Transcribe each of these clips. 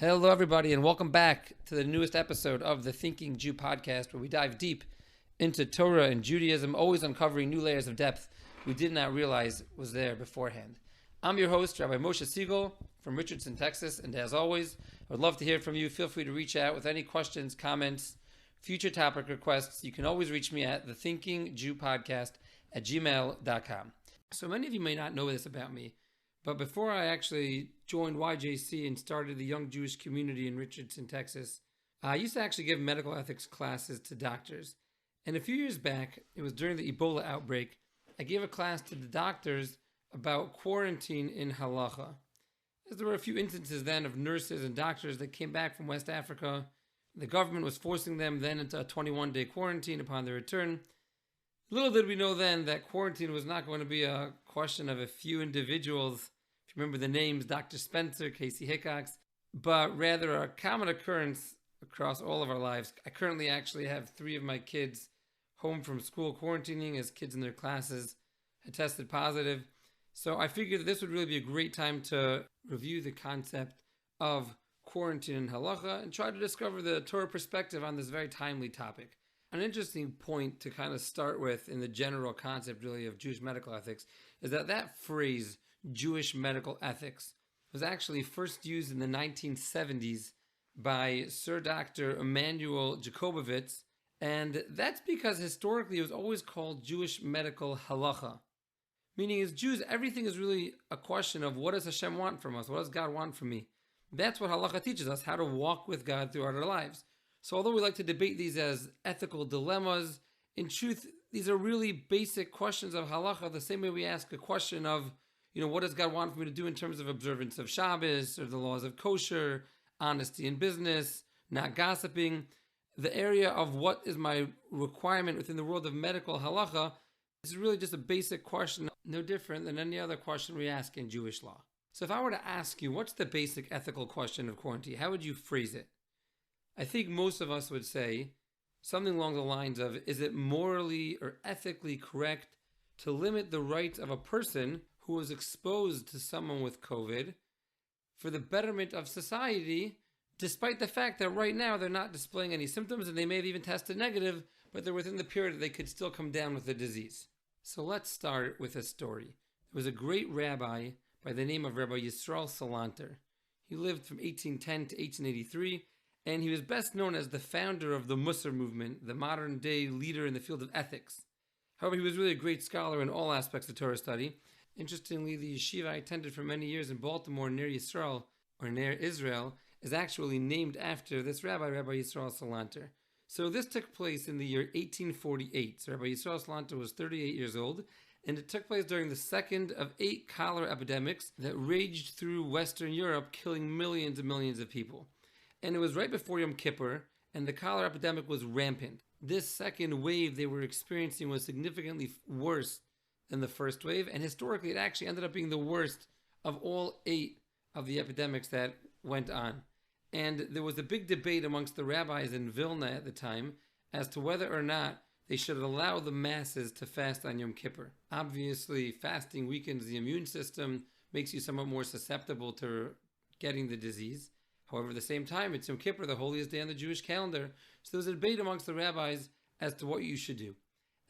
Hello, everybody, and welcome back to the newest episode of the Thinking Jew podcast, where we dive deep into Torah and Judaism, always uncovering new layers of depth we did not realize was there beforehand. I'm your host, Rabbi Moshe Siegel from Richardson, Texas, and as always, I would love to hear from you. Feel free to reach out with any questions, comments, future topic requests. You can always reach me at thethinkingjewpodcast@gmail.com. So many of you may not know this about me, but before I actually joined YJC and started the young Jewish community in Richardson, Texas, I used to actually give medical ethics classes to doctors. And a few years back, it was during the Ebola outbreak, I gave a class to the doctors about quarantine in halacha. As there were a few instances then of nurses and doctors that came back from West Africa. The government was forcing them then into a 21-day quarantine upon their return. Little did we know then that quarantine was not going to be a question of a few individuals. If you remember the names, Dr. Spencer, Casey Hickox, but rather a common occurrence across all of our lives. I currently actually have 3 of my kids home from school quarantining as kids in their classes had tested positive. So I figured that this would really be a great time to review the concept of quarantine and halacha and try to discover the Torah perspective on this very timely topic. An interesting point to kind of start with in the general concept really of Jewish medical ethics is that phrase, Jewish medical ethics, was actually first used in the 1970s by Sir Dr. Emanuel Jacobovitz, and that's because historically it was always called Jewish medical halacha. Meaning as Jews, everything is really a question of what does Hashem want from us? What does God want from me? That's what halacha teaches us, how to walk with God throughout our lives. So although we like to debate these as ethical dilemmas, in truth, these are really basic questions of halacha, the same way we ask a question of, what does God want for me to do in terms of observance of Shabbos or the laws of kosher, honesty in business, not gossiping. The area of what is my requirement within the world of medical halacha is really just a basic question, no different than any other question we ask in Jewish law. So if I were to ask you, what's the basic ethical question of quarantine? How would you phrase it? I think most of us would say something along the lines of, is it morally or ethically correct to limit the rights of a person who was exposed to someone with COVID for the betterment of society, despite the fact that right now they're not displaying any symptoms and they may have even tested negative, but they're within the period that they could still come down with the disease. So let's start with a story. There was a great rabbi by the name of Rabbi Yisrael Salanter. He lived from 1810 to 1883, and he was best known as the founder of the Musar movement, the modern day leader in the field of ethics. However, he was really a great scholar in all aspects of Torah study. Interestingly, the yeshiva I attended for many years in Baltimore near Israel is actually named after this rabbi, Rabbi Yisrael Salanter. So this took place in the year 1848. So Rabbi Yisrael Salanter was 38 years old, and it took place during the second of 8 cholera epidemics that raged through Western Europe, killing millions and millions of people. And it was right before Yom Kippur, and the cholera epidemic was rampant. This second wave they were experiencing was significantly worse than the first wave, and historically it actually ended up being the worst of all 8 of the epidemics that went on. And there was a big debate amongst the rabbis in Vilna at the time as to whether or not they should allow the masses to fast on Yom Kippur. Obviously, fasting weakens the immune system, makes you somewhat more susceptible to getting the disease. However, at the same time, it's Yom Kippur, the holiest day on the Jewish calendar. So there was a debate amongst the rabbis as to what you should do.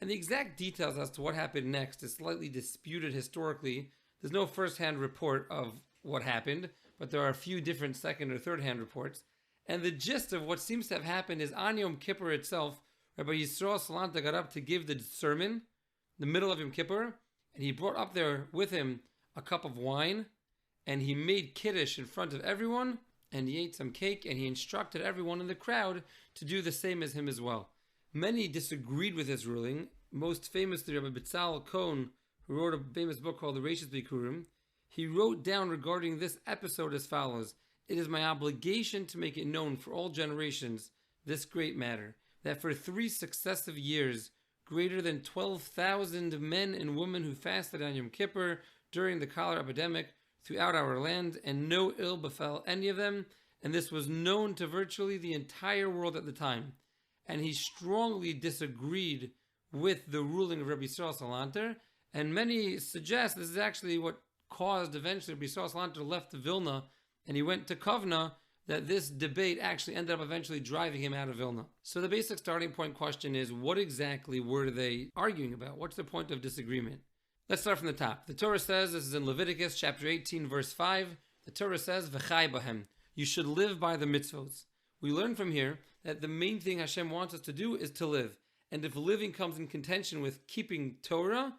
And the exact details as to what happened next is slightly disputed historically. There's no first-hand report of what happened, but there are a few different second or third-hand reports. And the gist of what seems to have happened is on Yom Kippur itself, Rabbi Yisrael Salanter got up to give the sermon in the middle of Yom Kippur, and he brought up there with him a cup of wine, and he made kiddush in front of everyone, and he ate some cake, and he instructed everyone in the crowd to do the same as him as well. Many disagreed with this ruling, most famously Rabbi Betzalel Cohen, who wrote a famous book called the Reishis Bikurim. He wrote down regarding this episode as follows: "It is my obligation to make it known for all generations this great matter, that for 3 successive years, greater than 12,000 men and women who fasted on Yom Kippur during the cholera epidemic throughout our land, and no ill befell any of them, and this was known to virtually the entire world at the time." And he strongly disagreed with the ruling of Rabbi Yisrael Salanter, and many suggest this is actually what caused eventually Rabbi Yisrael Salanter left Vilna, and he went to Kovna that this debate actually ended up eventually driving him out of Vilna. So the basic starting point question is, what exactly were they arguing about? What's the point of disagreement? Let's start from the top. The Torah says, this is in Leviticus chapter 18, verse 5, the Torah says, V'chai bahem, you should live by the mitzvos. We learn from here that the main thing Hashem wants us to do is to live. And if living comes in contention with keeping Torah,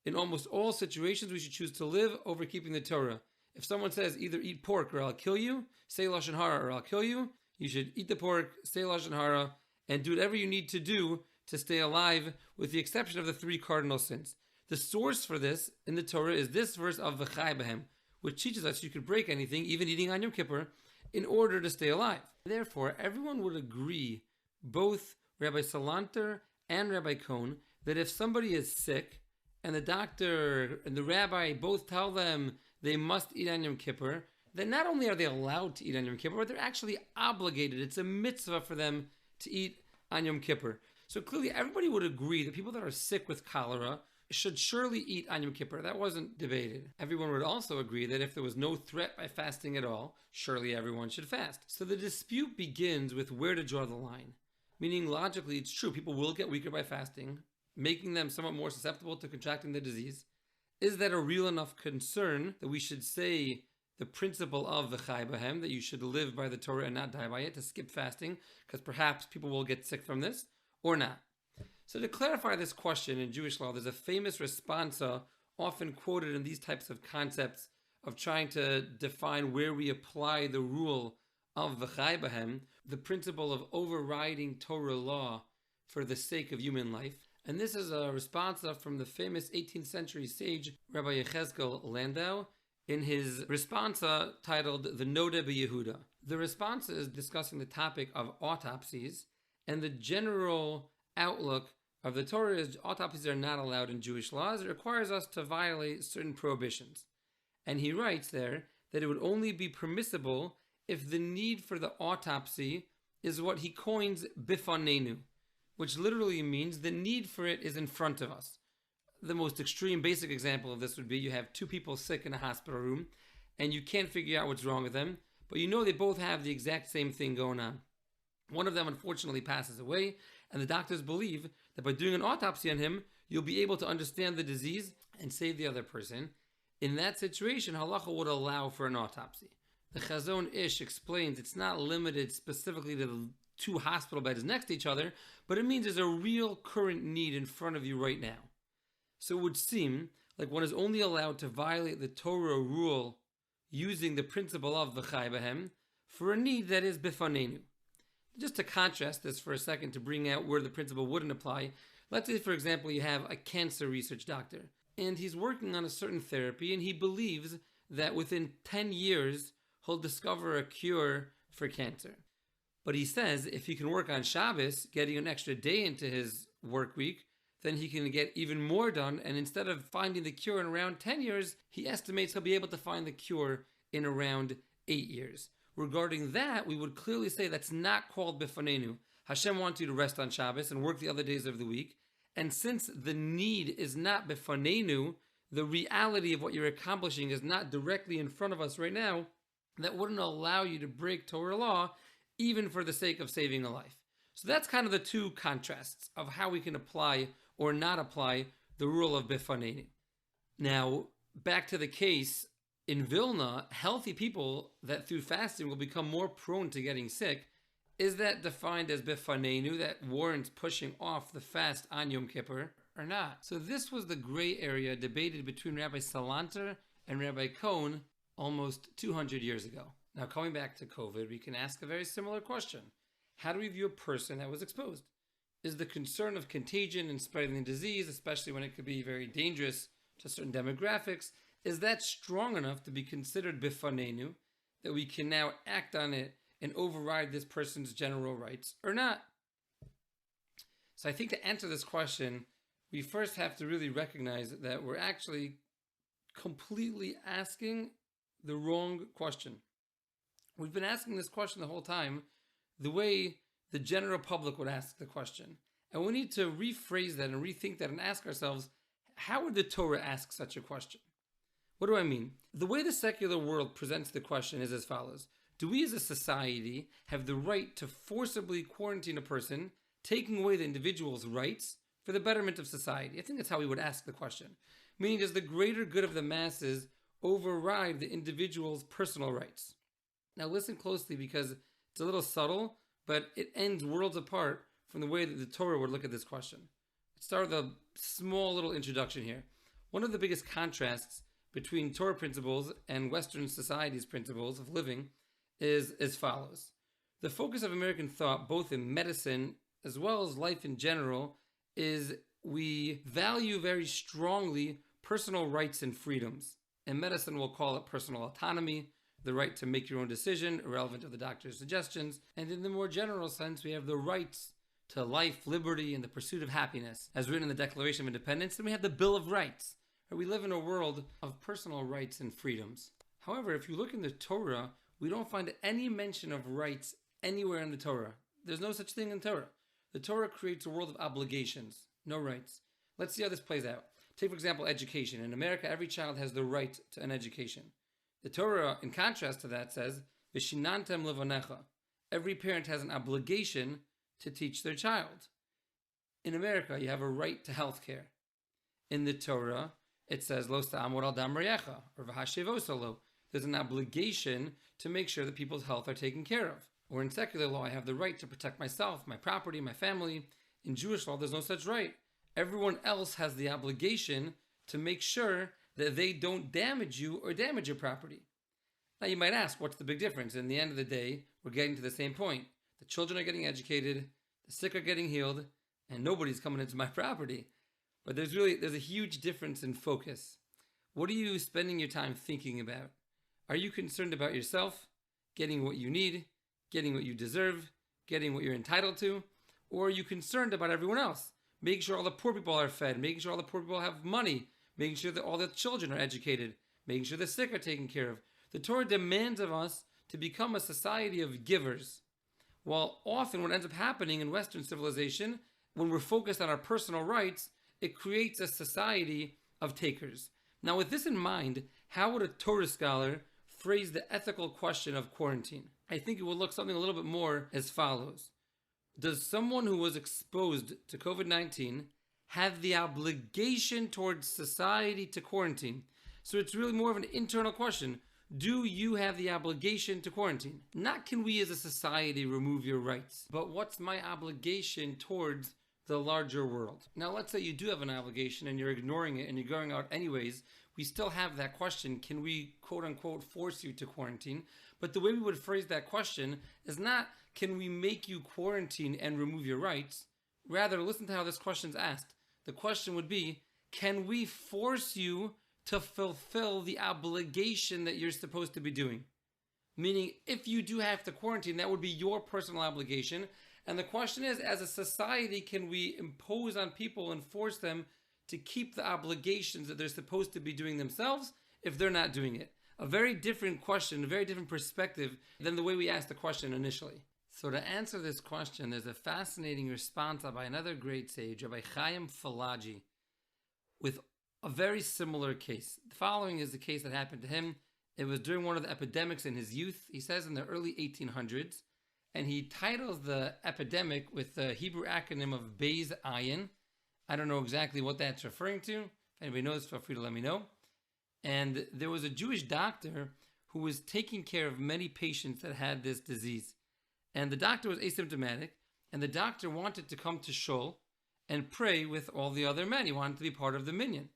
in almost all situations we should choose to live over keeping the Torah. If someone says either eat pork or I'll kill you, say Lashon Hara or I'll kill you, you should eat the pork, say Lashon Hara, and do whatever you need to do to stay alive, with the exception of the 3 cardinal sins. The source for this in the Torah is this verse of V'chai bahem, which teaches us you could break anything, even eating on Yom Kippur, in order to stay alive. Therefore, everyone would agree, both Rabbi Salanter and Rabbi Cohn, that if somebody is sick, and the doctor and the rabbi both tell them they must eat on Yom Kippur, then not only are they allowed to eat on Yom Kippur, but they're actually obligated. It's a mitzvah for them to eat on Yom Kippur. So clearly everybody would agree that people that are sick with cholera should surely eat on Yom Kippur. That wasn't debated. Everyone would also agree that if there was no threat by fasting at all, surely everyone should fast. So the dispute begins with where to draw the line. Meaning, logically, it's true, people will get weaker by fasting, making them somewhat more susceptible to contracting the disease. Is that a real enough concern that we should say the principle of V'chai bahem, that you should live by the Torah and not die by it, to skip fasting, because perhaps people will get sick from this, or not? So to clarify this question in Jewish law, there's a famous responsa often quoted in these types of concepts of trying to define where we apply the rule of V'chai bahem, the principle of overriding Torah law for the sake of human life. And this is a responsa from the famous 18th century sage Rabbi Yechezkel Landau in his responsa titled The Noda B'Yehuda. The responsa is discussing the topic of autopsies, and the general outlook of the Torah is autopsies are not allowed in Jewish laws. It requires us to violate certain prohibitions. And he writes there that it would only be permissible if the need for the autopsy is what he coins bifanenu, which literally means the need for it is in front of us. The most extreme basic example of this would be you have 2 people sick in a hospital room and you can't figure out what's wrong with them, but you know they both have the exact same thing going on. One of them unfortunately passes away, and the doctors believe that by doing an autopsy on him, you'll be able to understand the disease and save the other person. In that situation, halacha would allow for an autopsy. The Chazon Ish explains it's not limited specifically to the 2 hospital beds next to each other, but it means there's a real current need in front of you right now. So it would seem like one is only allowed to violate the Torah rule using the principle of V'chai bahem for a need that is bifanenu. Just to contrast this for a second, to bring out where the principle wouldn't apply, let's say, for example, you have a cancer research doctor, and he's working on a certain therapy, and he believes that within 10 years, he'll discover a cure for cancer. But he says if he can work on Shabbos, getting an extra day into his work week, then he can get even more done, and instead of finding the cure in around 10 years, he estimates he'll be able to find the cure in around 8 years. Regarding that, we would clearly say that's not called bifanenu. Hashem wants you to rest on Shabbos and work the other days of the week. And since the need is not bifanenu, the reality of what you're accomplishing is not directly in front of us right now, that wouldn't allow you to break Torah law, even for the sake of saving a life. So that's kind of the 2 contrasts of how we can apply or not apply the rule of bifanenu. Now, back to the case, in Vilna, healthy people that through fasting will become more prone to getting sick. Is that defined as bifanenu, that warrants pushing off the fast on Yom Kippur, or not? So this was the gray area debated between Rabbi Salanter and Rabbi Cohn almost 200 years ago. Now, coming back to COVID, we can ask a very similar question. How do we view a person that was exposed? Is the concern of contagion and spreading the disease, especially when it could be very dangerous to certain demographics, is that strong enough to be considered bifanenu, that we can now act on it and override this person's general rights, or not? So I think to answer this question, we first have to really recognize that we're actually completely asking the wrong question. We've been asking this question the whole time the way the general public would ask the question. And we need to rephrase that and rethink that and ask ourselves, how would the Torah ask such a question? What do I mean? The way the secular world presents the question is as follows. do we as a society have the right to forcibly quarantine a person, taking away the individual's rights for the betterment of society? I think that's how we would ask the question. Meaning, does the greater good of the masses override the individual's personal rights? Now listen closely, because it's a little subtle, but it ends worlds apart from the way that the Torah would look at this question. Let's start with a small little introduction here. One of the biggest contrasts between Torah principles and Western society's principles of living is as follows. The focus of American thought, both in medicine as well as life in general, is we value very strongly personal rights and freedoms. In medicine, we'll call it personal autonomy, the right to make your own decision, irrelevant of the doctor's suggestions. And in the more general sense, we have the rights to life, liberty, and the pursuit of happiness, as written in the Declaration of Independence. And we have the Bill of Rights. We live in a world of personal rights and freedoms. However, if you look in the Torah, we don't find any mention of rights anywhere in the Torah. There's no such thing in Torah. The Torah creates a world of obligations, no rights. Let's see how this plays out. Take, for example, education. In America, every child has the right to an education. The Torah, in contrast to that, says, V'shinantam levanecha. Every parent has an obligation to teach their child. In America, you have a right to health care. In the Torah, it says, Lo sta'amor al dam reyecha, or v'hashevos lo. There's an obligation to make sure that people's health are taken care of. Or in secular law, I have the right to protect myself, my property, my family. In Jewish law, there's no such right. Everyone else has the obligation to make sure that they don't damage you or damage your property. Now you might ask, what's the big difference? In the end of the day, we're getting to the same point. The children are getting educated, the sick are getting healed, and nobody's coming into my property. But there's a huge difference in focus. What are you spending your time thinking about? Are you concerned about yourself, getting what you need, getting what you deserve, getting what you're entitled to? Or are you concerned about everyone else? Making sure all the poor people are fed, making sure all the poor people have money, making sure that all the children are educated, making sure the sick are taken care of. The Torah demands of us to become a society of givers. While often what ends up happening in Western civilization, when we're focused on our personal rights, it creates a society of takers. Now, with this in mind, how would a Torah scholar phrase the ethical question of quarantine? I think it would look something a little bit more as follows. Does someone who was exposed to COVID-19 have the obligation towards society to quarantine? So it's really more of an internal question. Do you have the obligation to quarantine? Not can we as a society remove your rights, but what's my obligation towards the larger world? Now, let's say you do have an obligation and you're ignoring it and you're going out anyways. We still have that question. Can we, quote unquote, force you to quarantine? But the way we would phrase that question is not, can we make you quarantine and remove your rights? Rather, listen to how this question's asked. The question would be, can we force you to fulfill the obligation that you're supposed to be doing? Meaning, if you do have to quarantine, that would be your personal obligation. And the question is, as a society, can we impose on people and force them to keep the obligations that they're supposed to be doing themselves if they're not doing it? A very different question, a very different perspective than the way we asked the question initially. So to answer this question, there's a fascinating response by another great sage, Rabbi Chaim Falaji, with a very similar case. The following is the case that happened to him. It was during one of the epidemics in his youth, he says in the early 1800s, and he titles the epidemic with the Hebrew acronym of Beis Ayin. I don't know exactly what that's referring to. If anybody knows, feel free to let me know. And there was a Jewish doctor who was taking care of many patients that had this disease. And the doctor was asymptomatic, and the doctor wanted to come to shul and pray with all the other men. He wanted to be part of the minyan.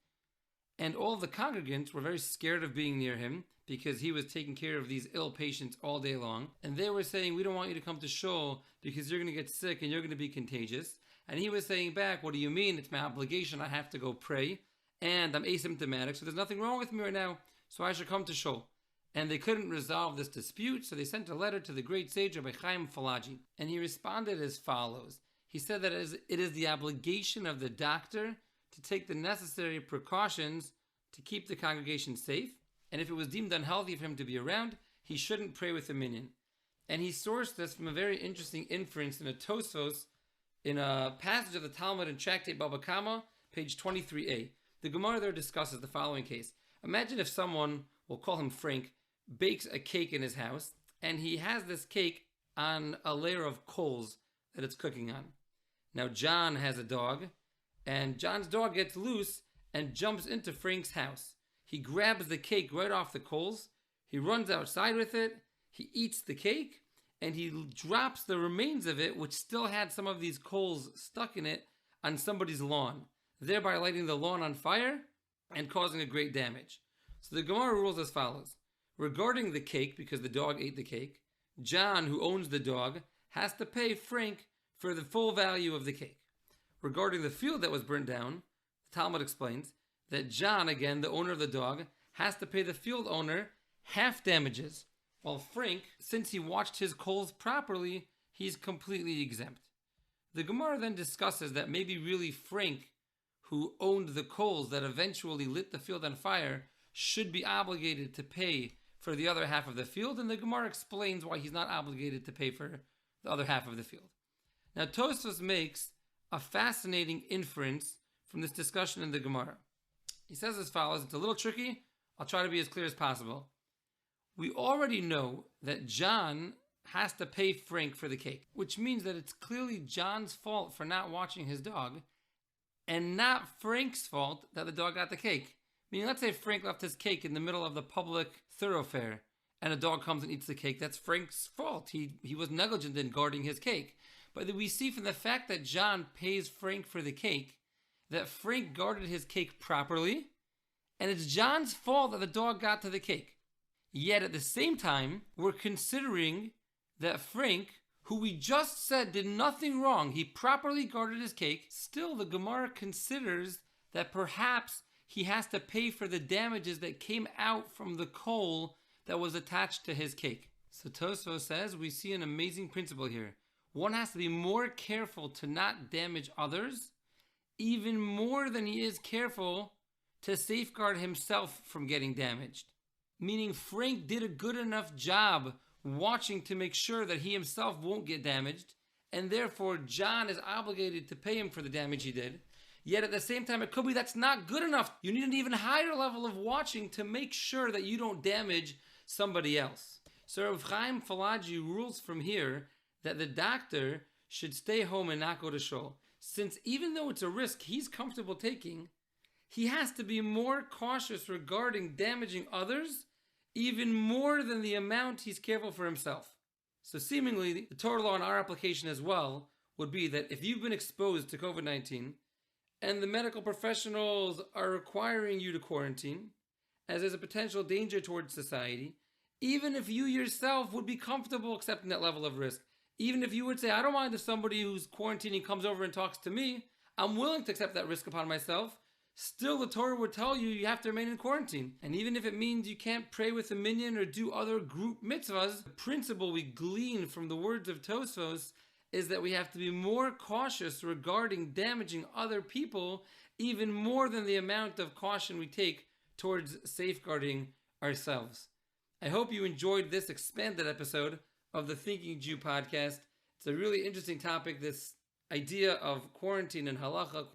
And all the congregants were very scared of being near him because he was taking care of these ill patients all day long. And they were saying, we don't want you to come to shul because you're going to get sick and you're going to be contagious. And he was saying back, what do you mean? It's my obligation. I have to go pray. And I'm asymptomatic, so there's nothing wrong with me right now. So I should come to shul. And they couldn't resolve this dispute, so they sent a letter to the great sage Rabbi Chaim Falaji. And he responded as follows. He said that it is the obligation of the doctor to take the necessary precautions to keep the congregation safe. And if it was deemed unhealthy for him to be around, he shouldn't pray with the minyan. And he sourced this from a very interesting inference in a Tosfos, in a passage of the Talmud in Tractate Baba Kama, page 23a. The Gemara there discusses the following case. Imagine if someone, we'll call him Frank, bakes a cake in his house, and he has this cake on a layer of coals that it's cooking on. Now John has a dog, and John's dog gets loose and jumps into Frank's house. He grabs the cake right off the coals, he runs outside with it, he eats the cake, and he drops the remains of it, which still had some of these coals stuck in it, on somebody's lawn, thereby lighting the lawn on fire and causing a great damage. So the Gemara rules as follows. Regarding the cake, because the dog ate the cake, John, who owns the dog, has to pay Frank for the full value of the cake. Regarding the field that was burnt down, the Talmud explains that John, again, the owner of the dog, has to pay the field owner half damages, while Frank, since he watched his coals properly, he's completely exempt. The Gemara then discusses that maybe really Frank, who owned the coals that eventually lit the field on fire, should be obligated to pay for the other half of the field, and the Gemara explains why he's not obligated to pay for the other half of the field. Now Tosfos makes a fascinating inference from this discussion in the Gemara. He says as follows, it's a little tricky, I'll try to be as clear as possible. We already know that John has to pay Frank for the cake, which means that it's clearly John's fault for not watching his dog, and not Frank's fault that the dog got the cake. Meaning, let's say Frank left his cake in the middle of the public thoroughfare, and a dog comes and eats the cake. That's Frank's fault. He was negligent in guarding his cake. But we see from the fact that John pays Frank for the cake, that Frank guarded his cake properly, and it's John's fault that the dog got to the cake. Yet at the same time, we're considering that Frank, who we just said did nothing wrong, he properly guarded his cake, still the Gemara considers that perhaps he has to pay for the damages that came out from the coal that was attached to his cake. So Tosfos says we see an amazing principle here. One has to be more careful to not damage others, even more than he is careful to safeguard himself from getting damaged. Meaning Frank did a good enough job watching to make sure that he himself won't get damaged, and therefore John is obligated to pay him for the damage he did. Yet at the same time, it could be that's not good enough. You need an even higher level of watching to make sure that you don't damage somebody else. So Rav Chaim Falaji rules from here that the doctor should stay home and not go to shul, since even though it's a risk he's comfortable taking, he has to be more cautious regarding damaging others, even more than the amount he's careful for himself. So seemingly, the Torah law in our application as well would be that if you've been exposed to COVID-19 and the medical professionals are requiring you to quarantine, as there's a potential danger towards society, even if you yourself would be comfortable accepting that level of risk, even if you would say, I don't mind if somebody who's quarantining comes over and talks to me, I'm willing to accept that risk upon myself, still the Torah would tell you you have to remain in quarantine. And even if it means you can't pray with a minyan or do other group mitzvahs, the principle we glean from the words of Tosfos is that we have to be more cautious regarding damaging other people, even more than the amount of caution we take towards safeguarding ourselves. I hope you enjoyed this expanded episode of the Thinking Jew podcast. It's a really interesting topic, this idea of quarantine and halacha.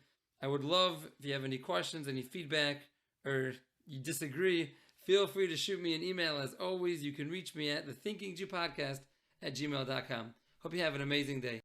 I would love, if you have any questions, any feedback, or you disagree, feel free to shoot me an email. As always, you can reach me at thethinkingjewpodcast@gmail.com. Hope you have an amazing day.